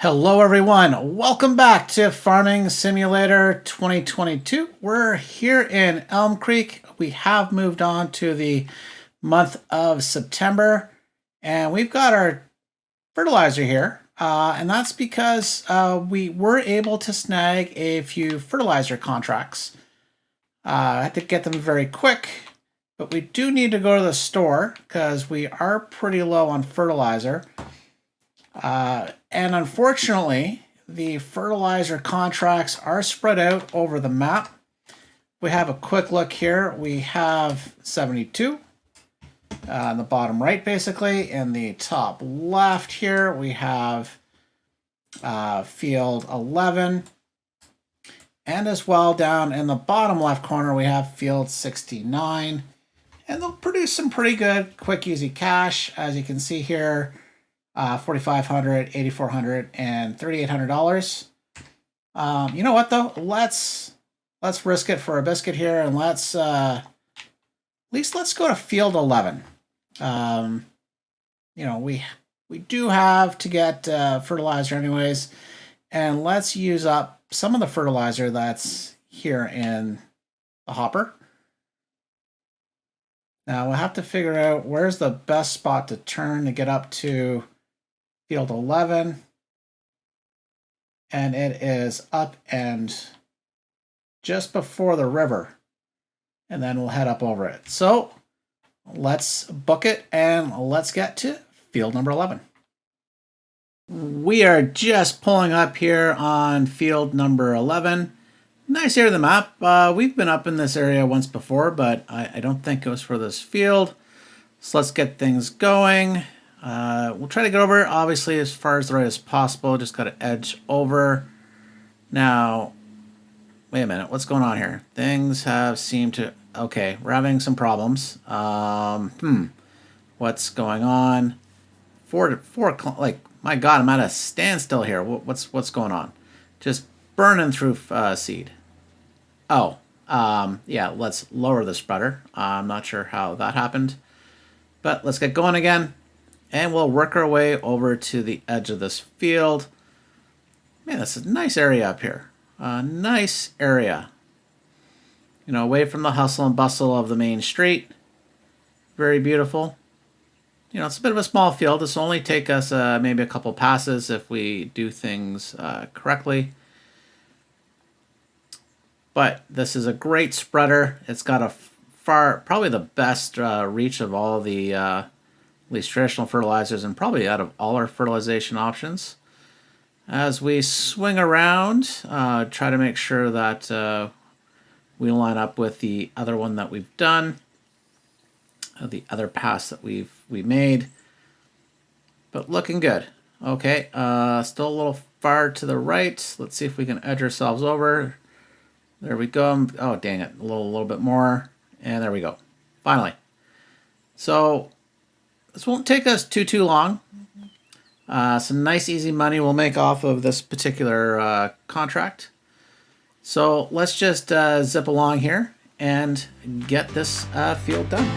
Hello everyone, welcome back to Farming Simulator 2022. We're here in Elmcreek. We have moved on to the month of September and we've got our fertilizer here. And that's because we were able to snag a few fertilizer contracts. I had to get them very quick, but we do need to go to the store because we are pretty low on fertilizer. And unfortunately, the fertilizer contracts are spread out over the map. We have a quick look here. We have 72 on the bottom right, basically. In the top left here, we have field 11. And as well, down in the bottom left corner, we have field 69. And they'll produce some pretty good, quick, easy cash. As you can see here, $4,500, $8,400, and $3,800. You know what though? Let's risk it for a biscuit here, and let's at least let's go to field 11. You know, we do have to get fertilizer anyways, and let's use up some of the fertilizer that's here in the hopper. Now we'll have to figure out where's the best spot to turn to get up to field 11, and it is up and just before the river, and then we'll head up over it. So let's book it and let's get to field number 11. We are just pulling up here on field number 11. Nice area of the map. We've been up in this area once before, but I don't think it was for this field. So let's get things going. We'll try to get over, obviously, as far as the right as possible. Just got to edge over. Now, wait a minute. What's going on here? Things have seemed to... Okay, we're having some problems. What's going on? Like, my God, I'm at a standstill here. What's going on? Just burning through seed. Oh, yeah, let's lower the spreader. I'm not sure how that happened. But let's get going again. And we'll work our way over to the edge of this field. Man, that's a nice area up here. A nice area. You know, away from the hustle and bustle of the main street. Very beautiful. You know, it's a bit of a small field. This will only take us maybe a couple passes if we do things correctly. But this is a great spreader. It's got a probably the best reach of all the... at least traditional fertilizers, and probably out of all our fertilization options. As we swing around, try to make sure that we line up with the other one that we've done, the other pass that we made, but looking good. Okay, still a little far to the right. Let's see if we can edge ourselves over. There we go. Oh, dang it, a little bit more, and there we go. Finally. So this won't take us too long. Some nice easy money we'll make off of this particular contract. So let's just zip along here and get this field done.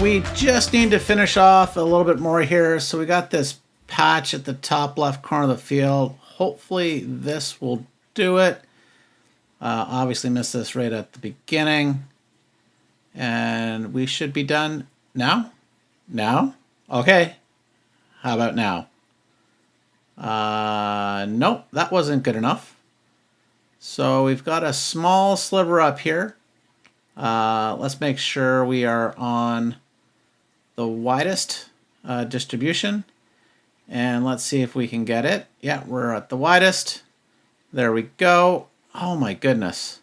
We just need to finish off a little bit more here. So we got this patch at the top left corner of the field. Hopefully this will do it. Obviously missed this right at the beginning. And we should be done now. Now? Okay. How about now? Nope, that wasn't good enough. So we've got a small sliver up here. Let's make sure we are on the widest distribution, and let's see if we can get it. Yeah, we're at the widest. There we go. Oh my goodness,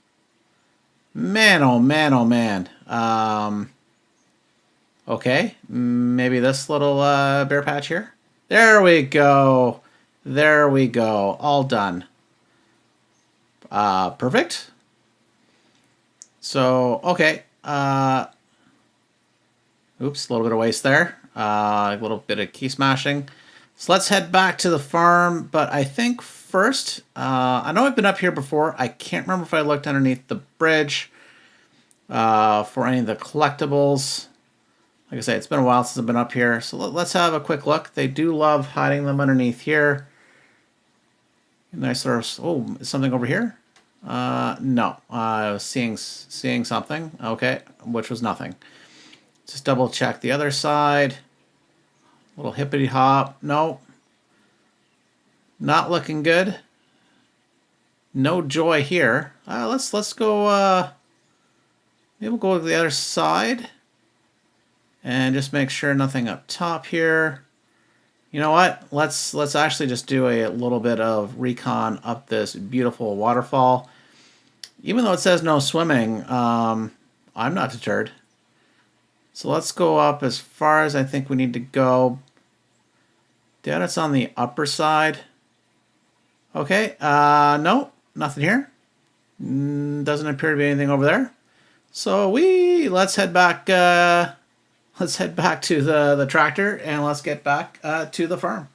man, oh man, oh man. Okay, maybe this little bare patch here. There we go. There we go. All done. Perfect. So, okay. Oops, a little bit of waste there. A little bit of key smashing. So let's head back to the farm, but I think first, I know I've been up here before. I can't remember if I looked underneath the bridge for any of the collectibles. Like I say, it's been a while since I've been up here, so let's have a quick look. They do love hiding them underneath here. Nice little, oh, is something over here? No, I was seeing something. Okay, which was nothing. Just double check the other side. Little hippity hop. No. Not looking good. No joy here. Let's go. Maybe we'll go to the other side and just make sure nothing up top here. You know what? Let's actually just do a little bit of recon up this beautiful waterfall. Even though it says no swimming, I'm not deterred. So let's go up as far as I think we need to go. Down it's on the upper side. Okay, no, nothing here. Doesn't appear to be anything over there. So let's head back. Let's head back to the tractor and let's get back to the farm.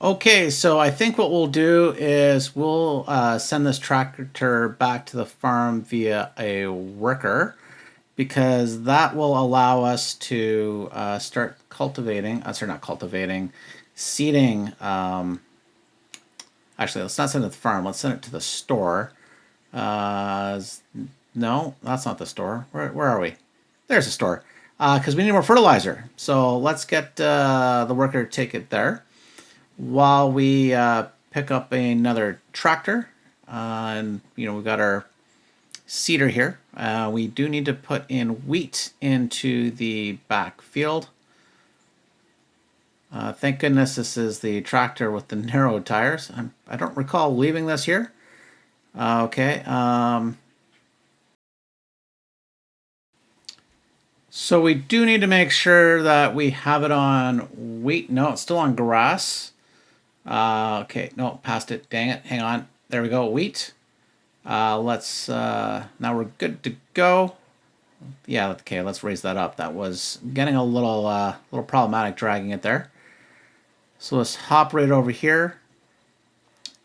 Okay, so I think what we'll do is we'll send this tractor back to the farm via a worker, because that will allow us to start cultivating. Sorry, not cultivating, seeding. Actually, let's not send it to the farm. Let's send it to the store. No, that's not the store. Where are we? There's the store. Because we need more fertilizer. So let's get the worker to take it there, while we pick up another tractor. And we've got our seeder here. We do need to put in wheat into the back field. Thank goodness this is the tractor with the narrow tires. I don't recall leaving this here. Okay. So we do need to make sure that we have it on wheat. No, it's still on grass. Okay, no, passed it. Dang it. Hang on. There we go. Wheat. Now we're good to go. Yeah, okay, let's raise that up. That was getting a little problematic dragging it there. So let's hop right over here.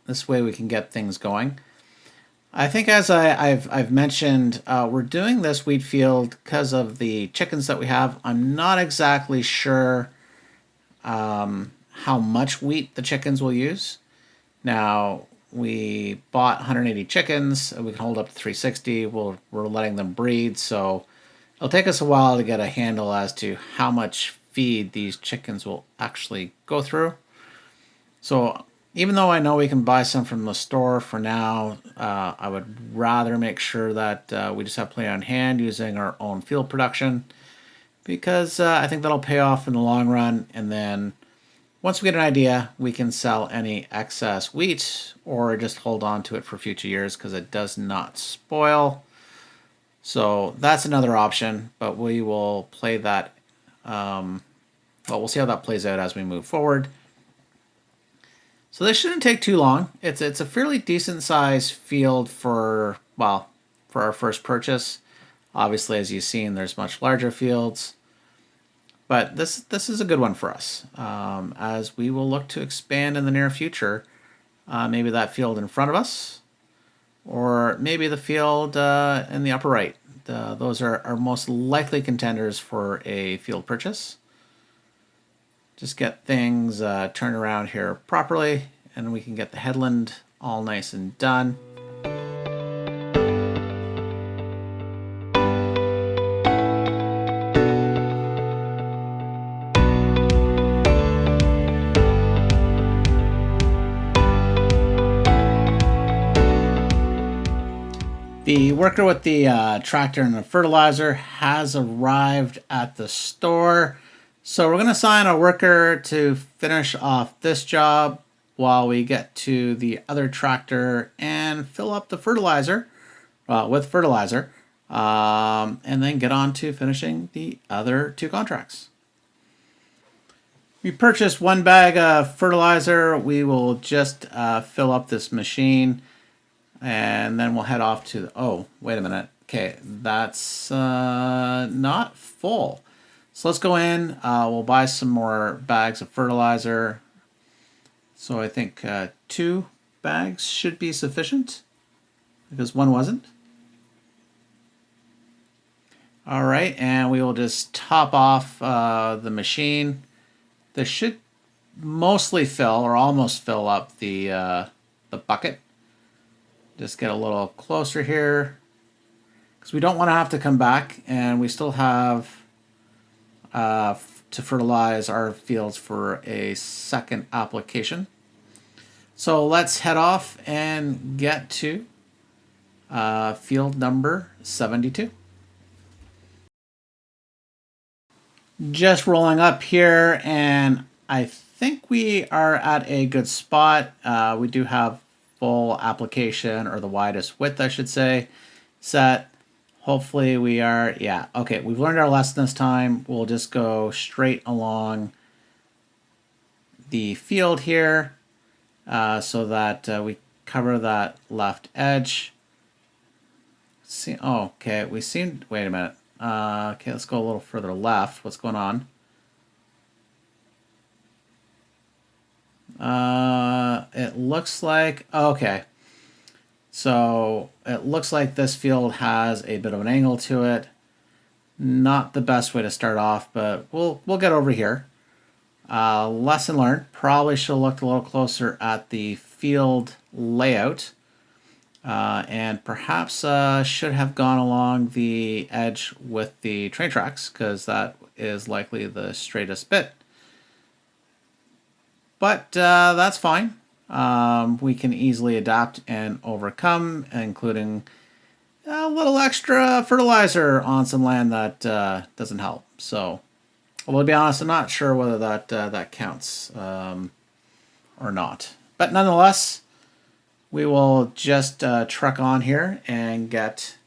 This way we can get things going. I think, as I've mentioned, we're doing this wheat field because of the chickens that we have. I'm not exactly sure how much wheat the chickens will use. Now, we bought 180 chickens. We can hold up to 360. We're letting them breed, so it'll take us a while to get a handle as to how much feed these chickens will actually go through. So even though I know we can buy some from the store for now, I would rather make sure that we just have plenty on hand using our own field production, because I think that'll pay off in the long run. And then once we get an idea, we can sell any excess wheat or just hold on to it for future years because it does not spoil. So that's another option, but we will play that. We'll see how that plays out as we move forward. So this shouldn't take too long. It's a fairly decent sized field for our first purchase. Obviously, as you've seen, there's much larger fields, but this is a good one for us, as we will look to expand in the near future. Maybe that field in front of us, or maybe the field in the upper right. Those are our most likely contenders for a field purchase. Just get things turned around here properly, and we can get the headland all nice and done. The worker with the tractor and the fertilizer has arrived at the store. So we're going to assign a worker to finish off this job while we get to the other tractor and fill up the fertilizer with fertilizer, and then get on to finishing the other two contracts. We purchased 1 bag of fertilizer. We will just fill up this machine, and then we'll head off to oh, wait a minute. Okay, that's not full. So let's go in. We'll buy some more bags of fertilizer. So I think 2 bags should be sufficient because 1 wasn't. All right, and we will just top off the machine. This should mostly fill or almost fill up the bucket. Just get a little closer here because we don't want to have to come back, and we still have to fertilize our fields for a second application. So let's head off and get to field number 72. Just rolling up here, and I think we are at a good spot. We do have full application, or the widest width, I should say, set. Hopefully we are, yeah, okay, we've learned our lesson this time. We'll just go straight along the field here so that we cover that left edge. See, oh, okay, we seem, wait a minute. Okay, let's go a little further left. What's going on? It looks like, okay. So it looks like this field has a bit of an angle to it. Not the best way to start off, but we'll get over here. Lesson learned. Probably should have looked a little closer at the field layout. And perhaps should have gone along the edge with the train tracks, because that is likely the straightest bit. But that's fine. We can easily adapt and overcome, including a little extra fertilizer on some land that doesn't help. So, well, to be honest, I'm not sure whether that counts or not. But nonetheless, we will just truck on here and get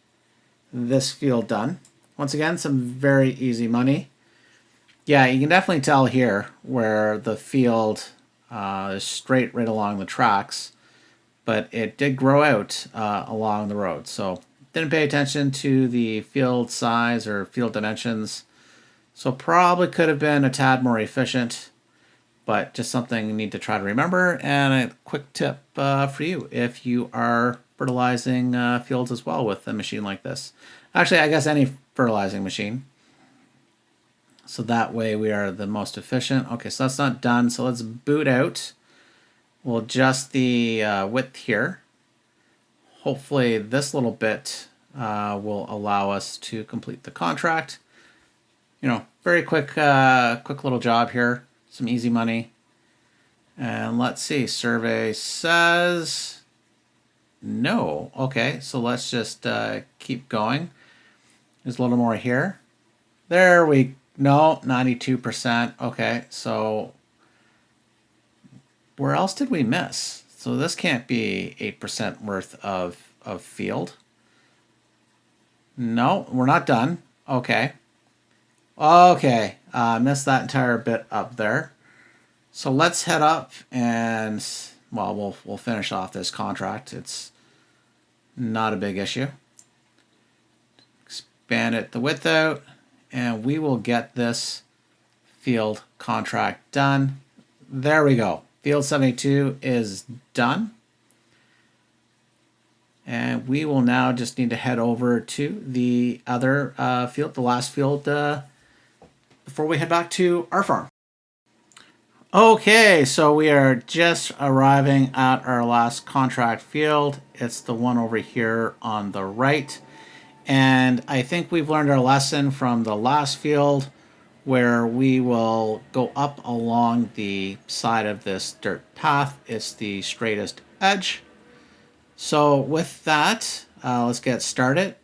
this field done. Once again, some very easy money. Yeah, you can definitely tell here where the field is straight right along the tracks, but it did grow out along the road. So didn't pay attention to the field size or field dimensions. So probably could have been a tad more efficient, but just something you need to try to remember. And a quick tip for you if you are fertilizing fields as well with a machine like this. Actually, I guess any fertilizing machine. So that way we are the most efficient. Okay, so that's not done. So let's boot out. We'll adjust the width here. Hopefully this little bit will allow us to complete the contract. You know, very quick little job here. Some easy money. And let's see, survey says no. Okay, so let's just keep going. There's a little more here. There we no, 92%. Okay, so where else did we miss? So this can't be 8% worth of field. No, we're not done. Okay. Okay, missed that entire bit up there. So let's head up and, well, we'll finish off this contract. It's not a big issue. Expand it the width out, and we will get this field contract done. There we go. Field 72 is done. And we will now just need to head over to the other field, the last field, before we head back to our farm. Okay, so we are just arriving at our last contract field. It's the one over here on the right. And I think we've learned our lesson from the last field where we will go up along the side of this dirt path. It's the straightest edge. So with that, let's get started.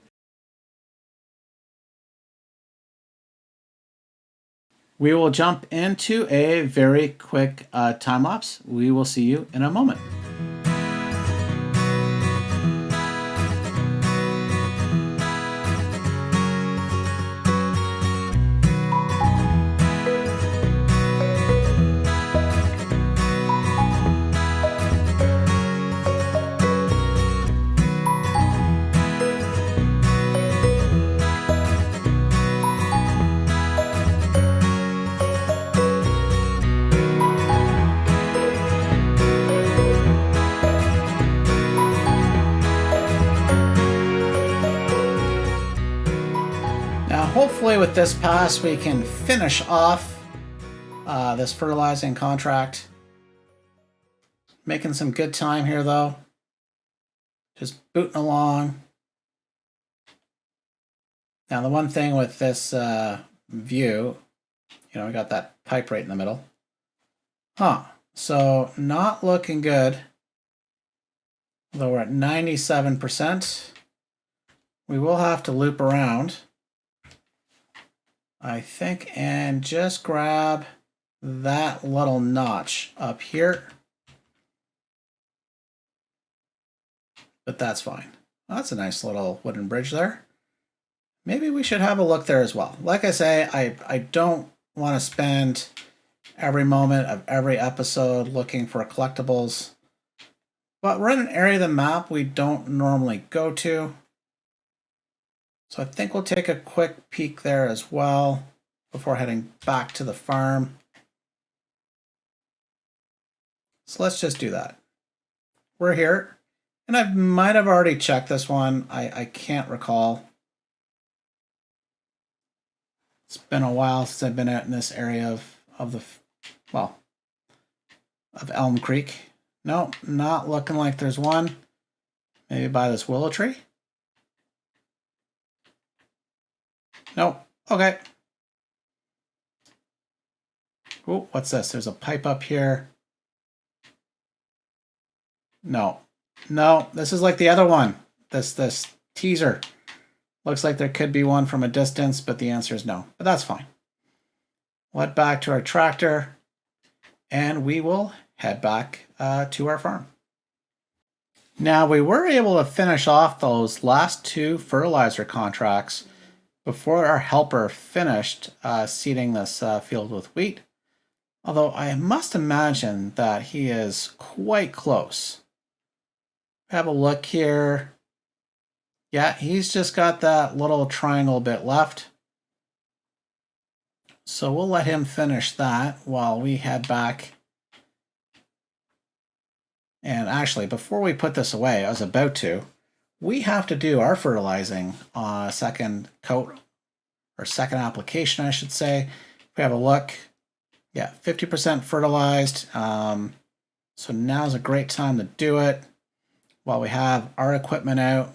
We will jump into a very quick time lapse. We will see you in a moment. hopefully with this pass we can finish off this fertilizing contract. Making some good time here though. Just booting along. Now the one thing with this view, you know, we got that pipe right in the middle. So not looking good. Although we're at 97%. We will have to loop around, I think, and just grab that little notch up here. But that's fine. Well, that's a nice little wooden bridge there. Maybe we should have a look there as well. Like I say, I don't want to spend every moment of every episode looking for collectibles. But we're in an area of the map we don't normally go to. So I think we'll take a quick peek there as well before heading back to the farm. So let's just do that. We're here, and I might have already checked this one. I can't recall. It's been a while since I've been out in this area of Elmcreek. No, not looking like there's one. Maybe by this willow tree? Nope. Okay. Oh, what's this? There's a pipe up here. No. No, this is like the other one. This teaser. Looks like there could be one from a distance, but the answer is no. But that's fine. We'll head back to our tractor, and we will head back to our farm. Now, we were able to finish off those last two fertilizer contracts before our helper finished seeding this field with wheat. Although I must imagine that he is quite close. Have a look here. Yeah, he's just got that little triangle bit left. So we'll let him finish that while we head back. And actually, before we put this away, I was about to, we have to do our fertilizing on a second coat, or second application, I should say. If we have a look, yeah, 50% fertilized. So now's a great time to do it while we have our equipment out.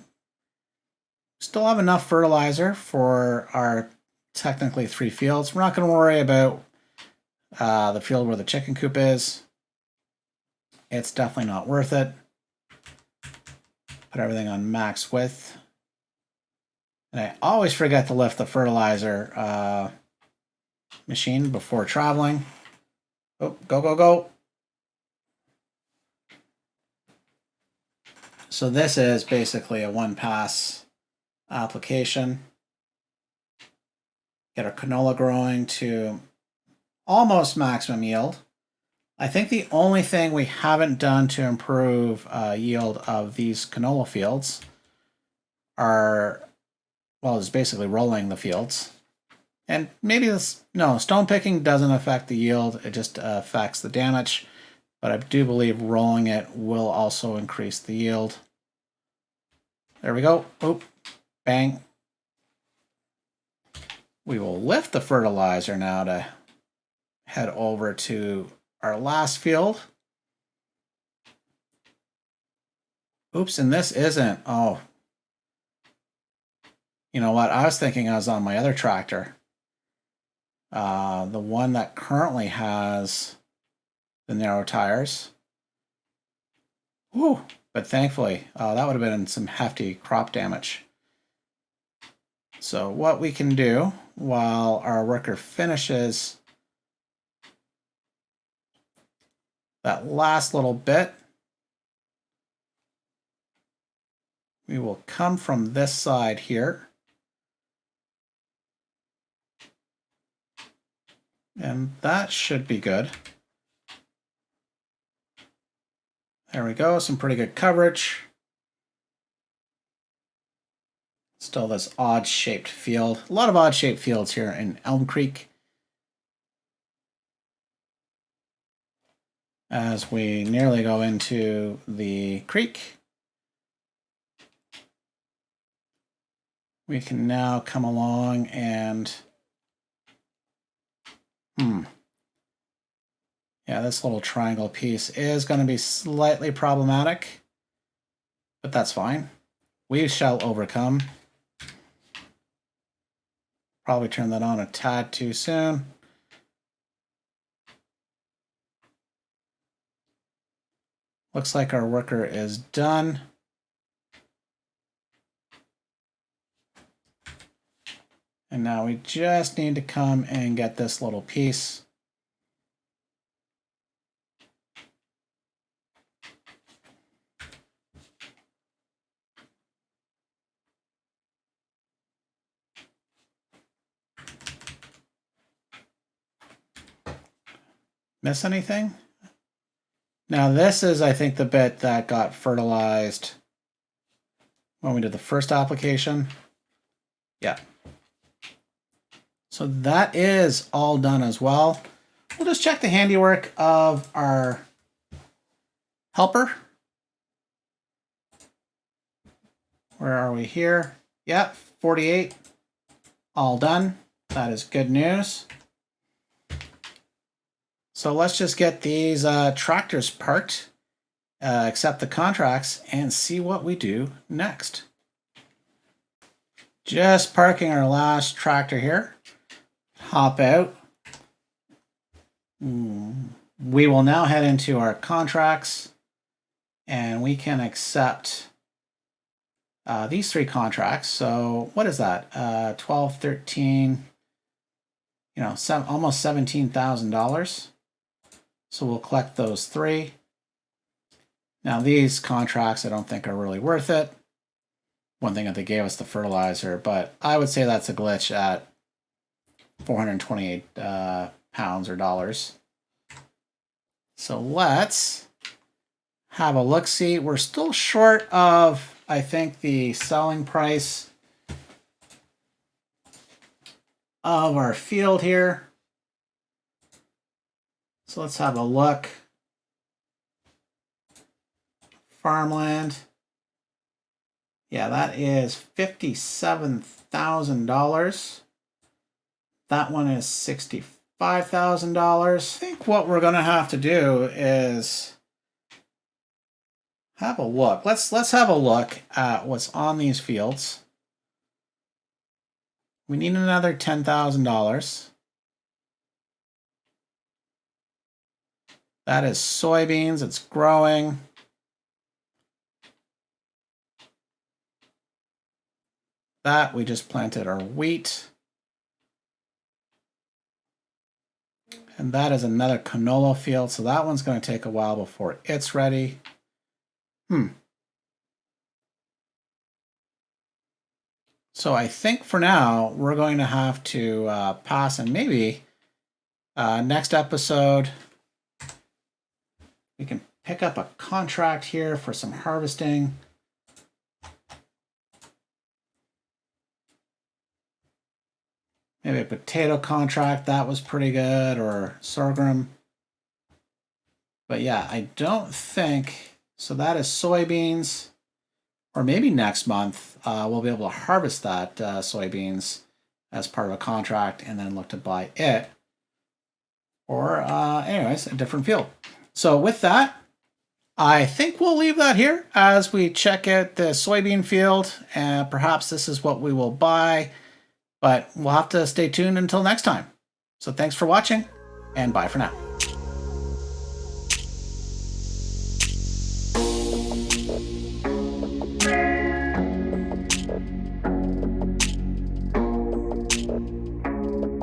Still have enough fertilizer for our technically 3 fields. We're not going to worry about the field where the chicken coop is. It's definitely not worth it. Put everything on max width. And I always forget to lift the fertilizer machine before traveling. Oh, go, go, go. So this is basically a one-pass application. Get our canola growing to almost maximum yield. I think the only thing we haven't done to improve yield of these canola fields is basically rolling the fields. And maybe stone picking doesn't affect the yield, it just affects the damage. But I do believe rolling it will also increase the yield. There we go. Oop, bang. We will lift the fertilizer now to head over to our last field. Oops, and this isn't. Oh. You know what? I was thinking I was on my other tractor. The one that currently has the narrow tires. Whew. But thankfully, that would have been some hefty crop damage. So what we can do while our worker finishes that last little bit, we will come from this side here. And that should be good. There we go, some pretty good coverage. Still this odd-shaped field. A lot of odd-shaped fields here in Elmcreek. As we nearly go into the creek. we can now come along and yeah, this little triangle piece is going to be slightly problematic, but that's fine. We shall overcome. Probably turn that on a tad too soon. Looks like our worker is done. And now we just need to come and get this little piece. Miss anything? Now this is, I think, the bit that got fertilized when we did the first application. Yeah. So that is all done as well. We'll just check the handiwork of our helper. Where are we here? Yep, 48. All done. That is good news. So let's just get these tractors parked, accept the contracts, and see what we do next. Just parking our last tractor here. Hop out. We will now head into our contracts, and we can accept these 3 contracts. So what is that? 12, 13, you know, almost $17,000. So we'll collect those 3. Now these contracts I don't think are really worth it. One thing that they gave us the fertilizer, but I would say that's a glitch at 428 pounds or dollars. So let's have a look-see. We're still short of, I think, the selling price of our field here. So let's have a look. Farmland. Yeah, that is $57,000. That one is $65,000. I think what we're going to have to do is have a look. Let's have a look at what's on these fields. We need another $10,000. That is soybeans. It's growing. That we just planted our wheat. And that is another canola field. So that one's going to take a while before it's ready. So I think for now, we're going to have to pass, and maybe next episode, we can pick up a contract here for some harvesting. Maybe a potato contract, that was pretty good, or sorghum. But yeah, I don't think, so that is soybeans, or maybe next month we'll be able to harvest that soybeans as part of a contract and then look to buy it. Or anyways, a different field. So with that, I think we'll leave that here as we check out the soybean field, and perhaps this is what we will buy. But we'll have to stay tuned until next time. So thanks for watching, and bye for now.